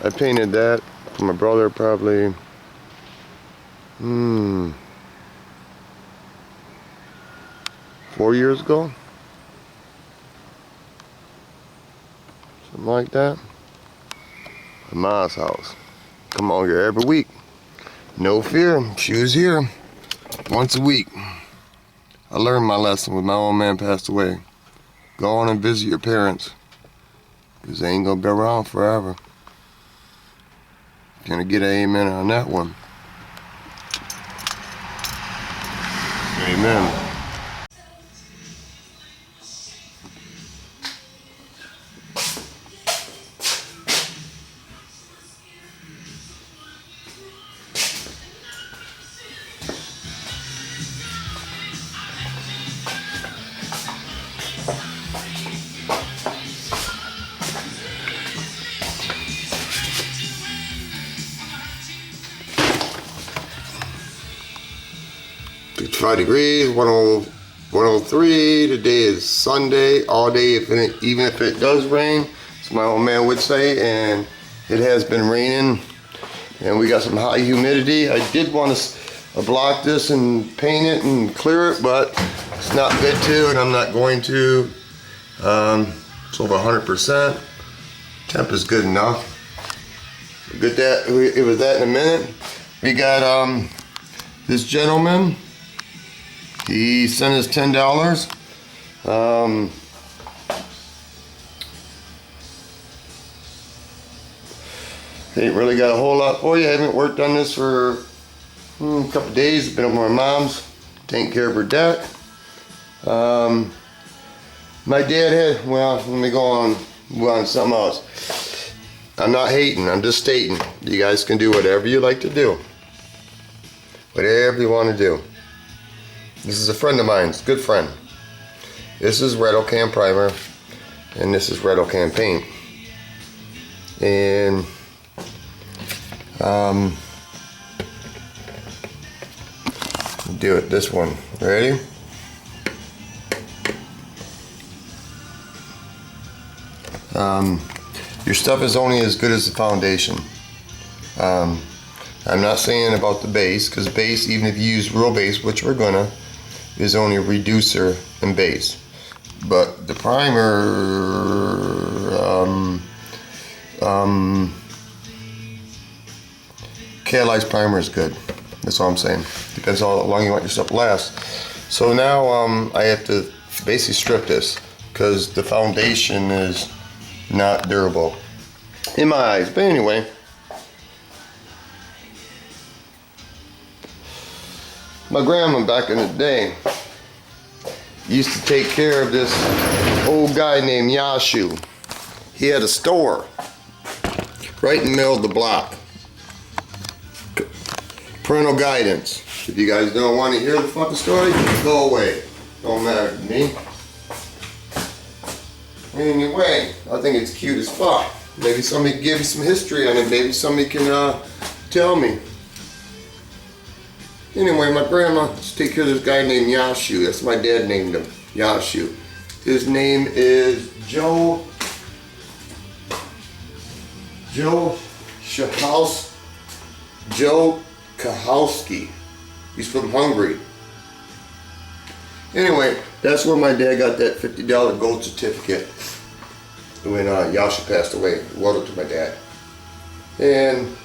I painted that for my brother probably 4 years ago. Something like that. At Ma's house. Come on here every week. No fear, she was here once a week. I learned my lesson when my old man passed away. Go on and visit your parents, because they ain't gonna be around forever. Can I get an amen on that one? Amen. It's 5 degrees, 103. Today is Sunday, all day, even if it does rain, as my old man would say, and it has been raining, and we got some high humidity. I did want to block this and paint it and clear it, but it's not good to, and I'm not going to. It's over 100%. Temp is good enough. We'll get that, it was that in a minute. We got this gentleman. He sent us $10. Ain't really got a whole lot for you. I haven't worked on this for a couple days. Been up with my mom's, taking care of her debt. My dad had, well, let me go on something else. I'm not hating, I'm just stating. You guys can do whatever you like to do. Whatever you want to do. This is a friend of mine's, good friend. This is Red Can primer, and this is Red Can paint. And do it this one. Ready? Your stuff is only as good as the foundation. I'm not saying about the base, because base, even if you use real base, which we're gonna, is only a reducer and base. But the primer, Catalyze primer is good. That's all I'm saying. Depends on how long you want your stuff to last. So now I have to basically strip this, because the foundation is not durable in my eyes. But anyway, my grandma back in the day used to take care of this old guy named Yashu. He had a store right in the middle of the block. Parental guidance. If you guys don't want to hear the fucking story, go away. Don't matter to me. Anyway, I think it's cute as fuck. Maybe somebody can give me some history on it. Maybe somebody can tell me. Anyway, my grandma used to take care of this guy named Yashu. That's my dad named him, Yashu. His name is Joe Kahowski. He's from Hungary. Anyway, that's where my dad got that $50 gold certificate when Yasha passed away. It was to my dad. And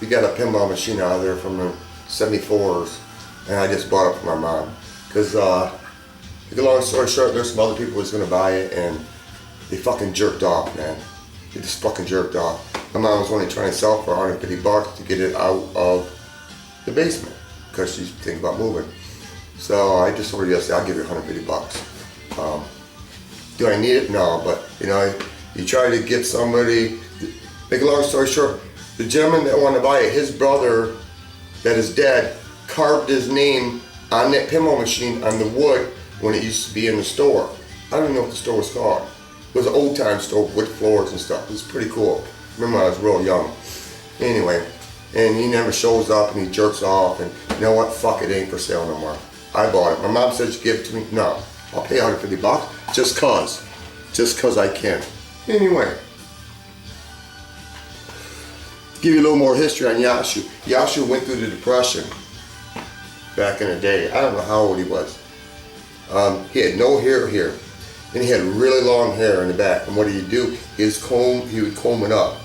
we got a pinball machine out of there from the 74s, and I just bought it for my mom. Because, to get a long story short, there's some other people who was going to buy it, and they fucking jerked off, man. They just fucking jerked off. My mom was only trying to sell it for $150 to get it out of the basement, because she's thinking about moving. So I just told her yesterday, I'll give you $150. Do I need it? No, but you know, you try to get somebody, make a long story short, the gentleman that wanted to buy it, his brother that is dead, carved his name on that pinball machine on the wood when it used to be in the store. I don't even know what the store was called. It was an old time store with floors and stuff. It was pretty cool. Remember when I was real young. Anyway, and he never shows up and he jerks off, and you know what, fuck it, ain't for sale no more. I bought it. My mom said she'd give it to me. No, I'll pay $150 just cause I can. Anyway, give you a little more history on Yashu. Yashu went through the Depression back in the day. I don't know how old he was. He had no hair here, and he had really long hair in the back. And what did he do? He would comb it up,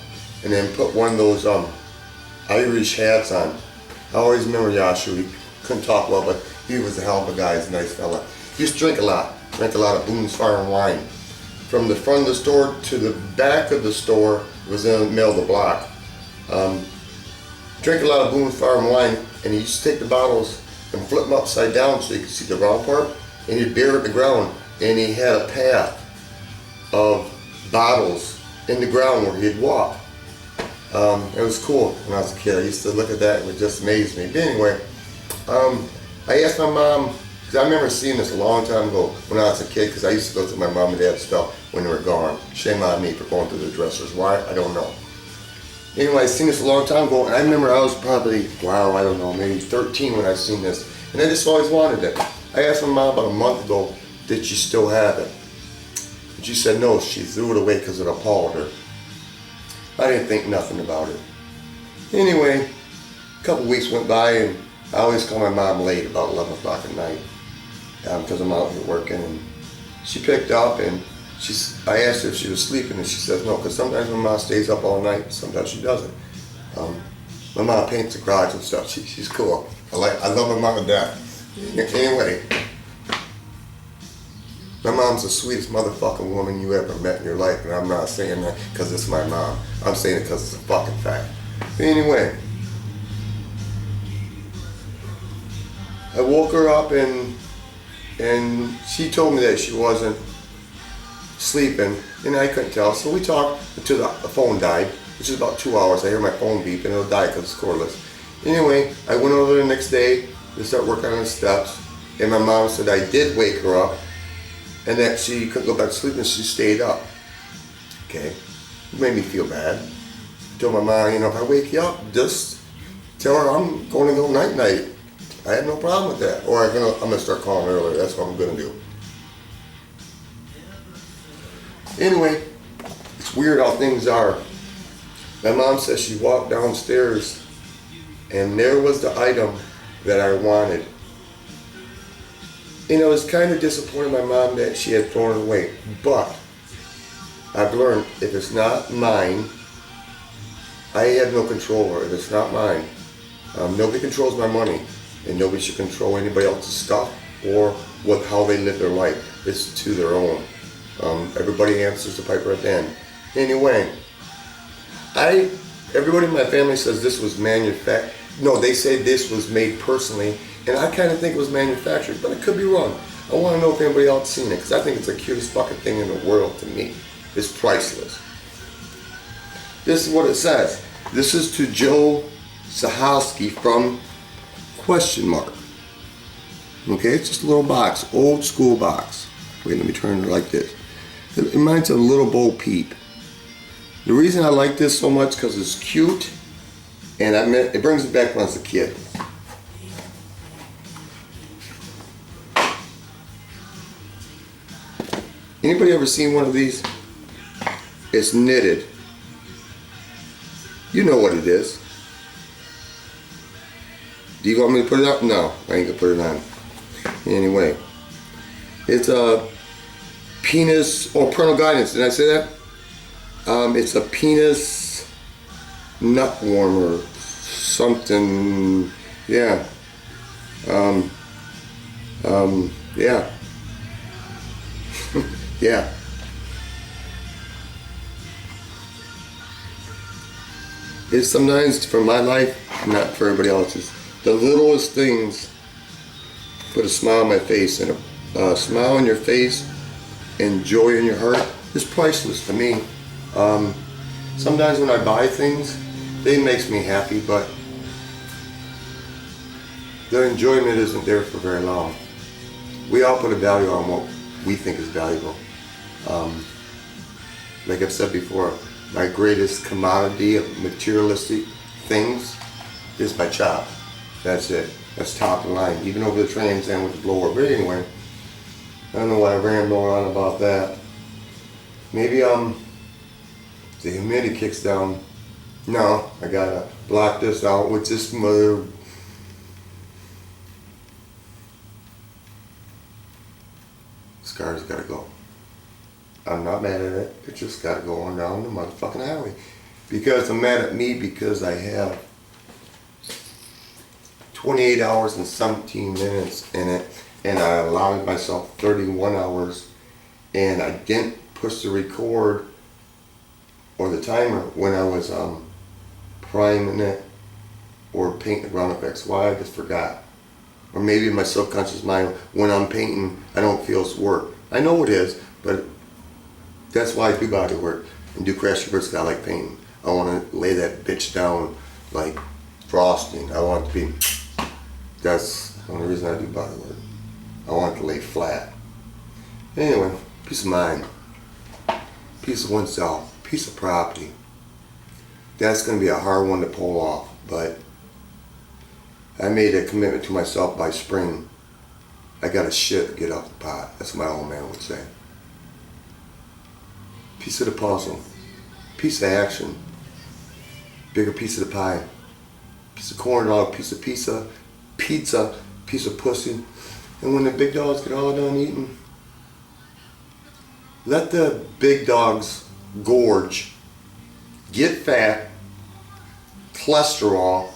and then put one of those Irish hats on. I always remember Yashu. He couldn't talk well, but he was a hell of a guy. He's a nice fella. He used to drink a lot of Boone's Farm wine. From the front of the store to the back of the store was in the middle of the block. Drank a lot of Boone's Farm wine, and he used to take the bottles and flip them upside down so you could see the round part, and he'd bury it in the ground, and he had a path of bottles in the ground where he'd walk. It was cool when I was a kid. I used to look at that and it just amazed me. But anyway, I asked my mom, because I remember seeing this a long time ago when I was a kid, because I used to go through my mom and dad's stuff when they were gone. Shame on me for going through the dressers. Why? I don't know. Anyway, I seen this a long time ago, and I remember I was probably, wow, I don't know, maybe 13 when I seen this. And I just always wanted it. I asked my mom about a month ago, did she still have it? And she said no, she threw it away because it appalled her. I didn't think nothing about it. Anyway, a couple weeks went by, and I always call my mom late, about 11 o'clock at night, because I'm out here working. And she picked up, and I asked her if she was sleeping, and she says no, because sometimes my mom stays up all night, sometimes she doesn't. My mom paints the garage and stuff. She's cool. I love my mom and dad. Anyway, my mom's the sweetest motherfucking woman you ever met in your life, and I'm not saying that because it's my mom. I'm saying it because it's a fucking fact. But anyway, I woke her up and she told me that she wasn't sleeping, and I couldn't tell. So we talked until the phone died, which is about 2 hours. I hear my phone beep and it'll die because it's cordless. Anyway, I went over the next day to start working on the steps, and my mom said I did wake her up and that she couldn't go back to sleep and she stayed up. Okay, it made me feel bad. I told my mom, if I wake you up, just tell her I'm going to go night-night. I have no problem with that. Or I'm gonna start calling earlier. That's what I'm gonna do. Anyway, it's weird how things are. My mom says she walked downstairs and there was the item that I wanted. And I was kind of disappointed in my mom that she had thrown it away. But I've learned if it's not mine, I have no control over it. If it's not mine, nobody controls my money, and nobody should control anybody else's stuff or how they live their life. It's to their own. Everybody answers the piper at the end. Anyway, everybody in my family says this was manufactured. No, they say this was made personally, and I kind of think it was manufactured, but I could be wrong. I want to know if anybody else seen it, because I think it's the cutest fucking thing in the world to me. It's priceless. This is what it says. This is to Joe Sahalski from ? Okay, it's just a little box, old school box. Wait, let me turn it like this. It reminds me of a little Bo Peep. The reason I like this so much because it's cute, and it brings me back when I was a kid. Anybody ever seen one of these? It's knitted. You know what it is. Do you want me to put it up? No, I ain't gonna put it on. Anyway, it's a penis, parental guidance, did I say that? It's a penis nut warmer, something, yeah. Yeah. Yeah. It's sometimes for my life, not for everybody else's. The littlest things put a smile on my face, and a smile on your face and joy in your heart is priceless to me. Sometimes when I buy things, it makes me happy, but the enjoyment isn't there for very long. We all put a value on what we think is valuable. Like I've said before, my greatest commodity of materialistic things is my chop. That's it. That's top of the line. Even over the Trans Am with the blower. But anyway, I don't know why I rambled on about that. Maybe the humidity kicks down No, I gotta block this out with this mother. This car's gotta go. I'm not mad at it. It just gotta go on down the motherfucking highway. Because I'm mad at me because I have 28 hours and 17 minutes in it, and I allowed myself 31 hours, and I didn't push the record or the timer when I was priming it or painting the ground effects. Why? I just forgot. Or maybe in my subconscious mind, when I'm painting, I don't feel it's work. I know it is, but that's why I do body work and do crash reverse. I like painting. I want to lay that bitch down like frosting. I want it to be. That's the only reason I do body work. I want it to lay flat. Anyway, peace of mind, peace of oneself, peace of property. That's going to be a hard one to pull off, but I made a commitment to myself by spring. I got to shit get off the pot. That's what my old man would say. Piece of the puzzle, piece of action, bigger piece of the pie, piece of corn dog, piece of pizza, piece of pussy. And when the big dogs get all done eating, let the big dogs gorge, get fat, cholesterol,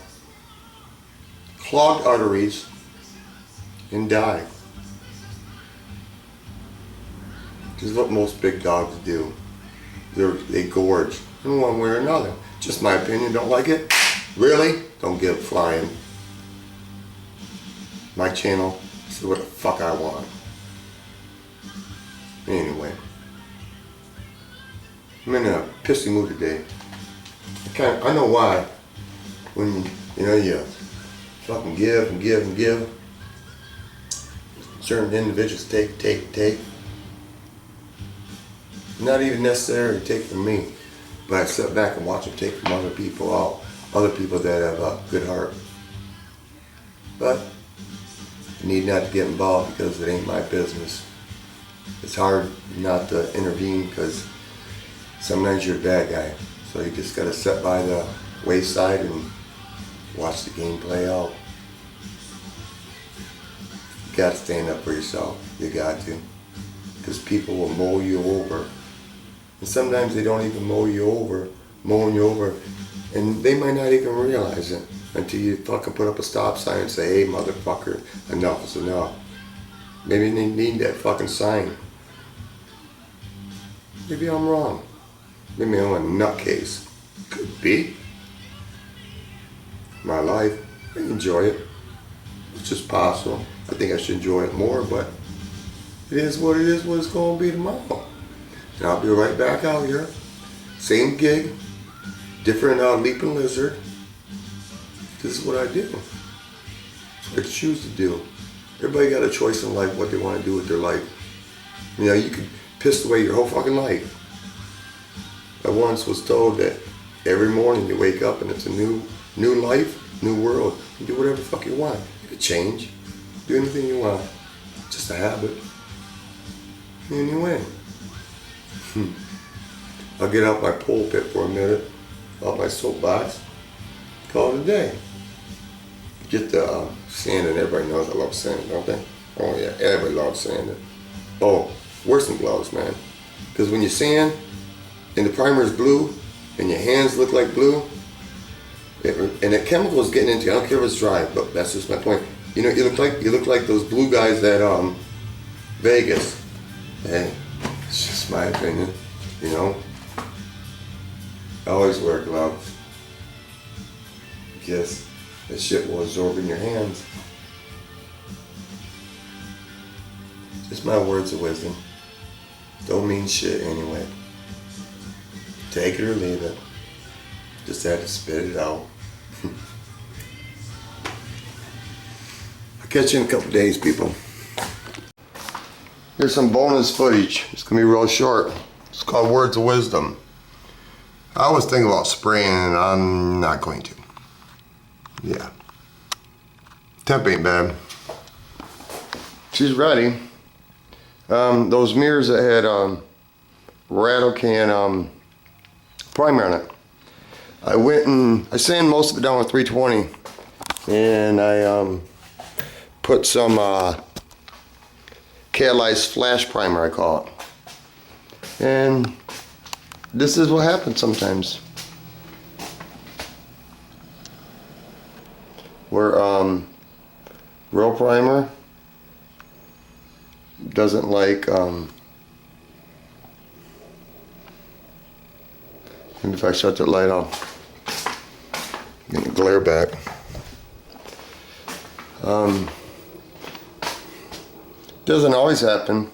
clogged arteries, and die. This is what most big dogs do. They gorge in one way or another. Just my opinion. Don't like it? Really? Don't give a flying. My channel, this is what the fuck I want. Anyway, I'm in a pissy mood today. I know why. When you fucking give and give and give. Certain individuals take. Not even necessarily take from me, but I sit back and watch them take from other people out. Other people that have a good heart. But I need not to get involved because it ain't my business. It's hard not to intervene because sometimes you're a bad guy. So you just gotta sit by the wayside and watch the game play out. You gotta stand up for yourself. You got to. Because people will mow you over. And sometimes they don't even mowing you over, and they might not even realize it until you fucking put up a stop sign and say, hey motherfucker, enough is enough. Maybe they need that fucking sign. Maybe I'm wrong. Maybe I'm a nutcase. Could be. My life, I enjoy it. It's just possible. I think I should enjoy it more, but it is what it is, what it's going to be tomorrow. And I'll be right back out here. Same gig, different leaping lizard. This is what I do. It's what I choose to do. Everybody got a choice in life what they want to do with their life. You could piss away your whole fucking life. I once was told that every morning you wake up and it's a new life, new world. You do whatever the fuck you want. You could change. Do anything you want. It's just a habit. And you win. I'll get out my pulpit for a minute, off my soapbox, call it a day. Get the sanding. Everybody knows I love sanding, don't they? Oh yeah, everybody loves sanding. Oh, wear some gloves, man. Because when you sand and the primer is blue and your hands look like blue, and the chemical is getting into you. I don't care if it's dry, but that's just my point. You look like those blue guys at Vegas. Hey, it's just my opinion. I always wear gloves. Because that shit will absorb in your hands. Just my words of wisdom. Don't mean shit anyway. Take it or leave it. Just had to spit it out. I'll catch you in a couple days, people. Here's some bonus footage. It's gonna be real short. It's called Words of Wisdom. I was thinking about spraying and I'm not going to. Yeah. Temp ain't bad. She's ready. Those mirrors that had rattle can primer on it. I went and I sanded most of it down with 320, and I put some catalyzed flash primer, I call it. And this is what happens sometimes. Where real primer doesn't like maybe if I shut that light off, get the glare back. Doesn't always happen,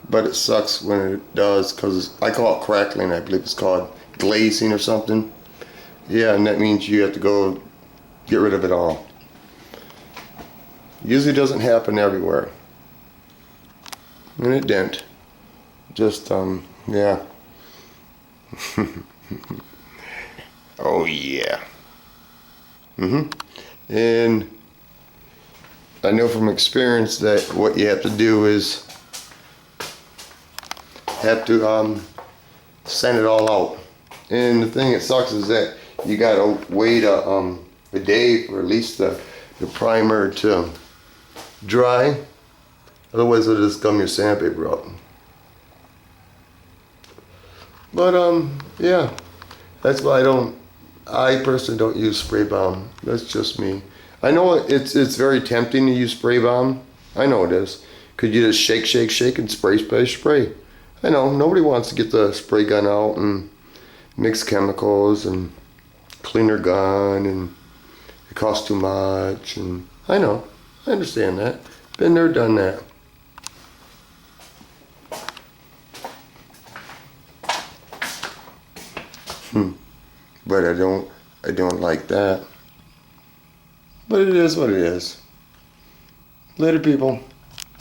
but it sucks when it does, because I call it crackling. I believe it's called glazing or something. Yeah, and that means you have to go get rid of it all. Usually doesn't happen everywhere. And it didn't. Just, yeah. Oh yeah. And I know from experience that what you have to do is have to sand it all out. And the thing that sucks is that you gotta wait a day for at least the primer to dry. Otherwise it'll just gum your sandpaper up. But yeah, that's why I personally don't use spray balm. That's just me. I know it's very tempting to use spray balm. I know it is. Could you just shake, shake, shake and spray, spray, spray? I know, nobody wants to get the spray gun out and mix chemicals and clean their gun, and it costs too much, and I know, I understand that. Been there, done that. But I don't like that. But it is what it is. Later, people.